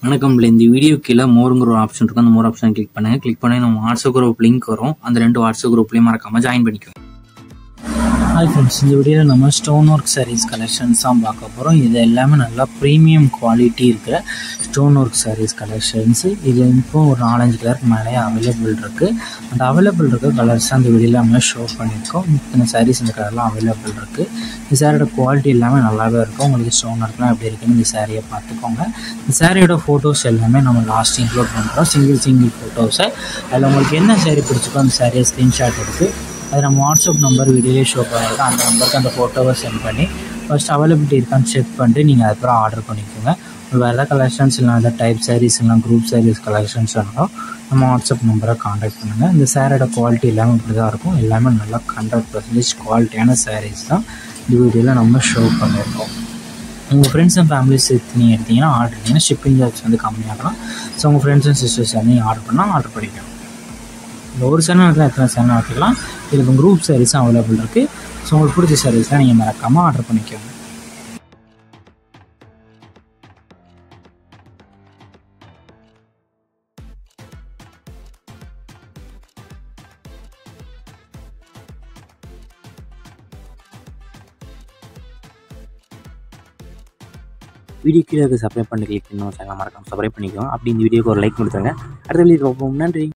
வணக்கம். இந்த வீடியோ கீழே மோருங்கிற ஒரு ஆப்ஷன் இருக்கும். அந்த மோர் ஆப்ஷன் கிளிக் பண்ணுங்க. கிளிக் பண்ணி நம்ம வாட்ஸ்அப் குரூப் லிங்க் வரும். அந்த 2 வாட்ஸ்அப் குரூப்லையும் மறக்காம ஜாயின் பண்ணிக்கோங்க. ஹாய் ஃப்ரெண்ட்ஸ், இந்த வீடியோவில் நம்ம ஸ்டோன் ஒர்க் சாரீஸ் கலெக்ஷன்ஸ் தான் பார்க்க போகிறோம். இது எல்லாமே நல்லா ப்ரீமியம் குவாலிட்டி இருக்கிற ஸ்டோன் ஒர்க் சாரீஸ் கலெக்ஷன்ஸு. இது இப்போ ஒரு 4-5 கலருக்கு மேலே அவைலபிள் இருக்குது. அந்த அவைலபிள் இருக்க கலர்ஸ் அந்த வீடியோவில் நம்ம ஷோ பண்ணியிருக்கோம். இத்தனை சாரீஸ் இந்த கலர்லாம் அவைலபிள் இருக்குது. இந்த சாரியோட குவாலிட்டி எல்லாமே நல்லாவே இருக்கும். உங்களுக்கு ஸ்டோன் ஒர்க்லாம் எப்படி இருக்குன்னு இந்த சாரியை பார்த்துக்கோங்க. இந்த சாரியோட ஃபோட்டோஸ் எல்லாமே நம்ம லாஸ்ட் இன்க்ளூட் பண்ணுறோம். சிங்கிள் ஃபோட்டோஸை அதில் உங்களுக்கு என்ன சாரீ பிடிச்சிக்கோ அந்த சாரியை ஸ்க்ரீன்ஷாட் எடுத்து அது நம்ம வாட்ஸ்அப் நம்பர் வீடியோலேயே ஷோ பண்ணியிருக்கோம். அந்த நம்பருக்கு அந்த ஃபோட்டோவை சென்ட் பண்ணி ஃபஸ்ட் அவைலபிலிட்டி இருக்கான்னு செக் பண்ணிட்டு நீங்கள் அதுக்கப்புறம் ஆர்டர் பண்ணிக்கோங்க. வேறு ஏதாவது கலெக்ஷன்ஸ் இல்லை எதாவது டைப் சாரீஸ் இல்லை குரூப் சாரீஸ் கலெக்ஷன்ஸ் இருந்தாலும் நம்ம வாட்ஸ்அப் நம்பரை காண்டாக்ட் பண்ணுங்கள். இந்த சாரியோட குவாலிட்டி எல்லாமே இப்படி தான் இருக்கும். எல்லாமே நல்லா 100% குவாலிட்டியான சாரீஸ் தான் இந்த வீடியோவில் நம்ம ஷோ பண்ணியிருக்கோம். உங்கள் ஃப்ரெண்ட்ஸ் அண்ட் ஃபேமிலிஸ் சேர்த்து நீங்கள் எடுத்தீங்கன்னா ஆர்டர் பண்ணிங்கன்னா ஷிப்பிங் சார்ஜ் வந்து கம்மியாகலாம். ஸோ உங்கள் ஃப்ரெண்ட்ஸ் அண்ட் சிஸ்டர்ஸ் நீங்கள் ஆர்டர் பண்ணால் ஆர்டர் பண்ணிக்கலாம். இந்த ஒரு சேனல் நடக்கலாம், எத்தனை சேனல் நடக்கலாம். இதில் குரூப் சாரீஸும் அவைலபிள் இருக்குது. ஸோ உங்களுக்கு பிடிச்ச சாரீஸ்லாம் நீங்கள் மறக்காமல் ஆர்டர் பண்ணிக்கோங்க. வீடியோ கீழே சப்ஸ்கிரைப் பண்ணி கிளிக் பண்ணி சேனல் மறக்காமல் சப்ஸ்கிரைப் பண்ணிக்கோங்க. அப்படி இந்த வீடியோக்கு ஒரு லைக் கொடுத்துருங்க. அடுத்த வீடியோ பார்ப்போம். நன்றி.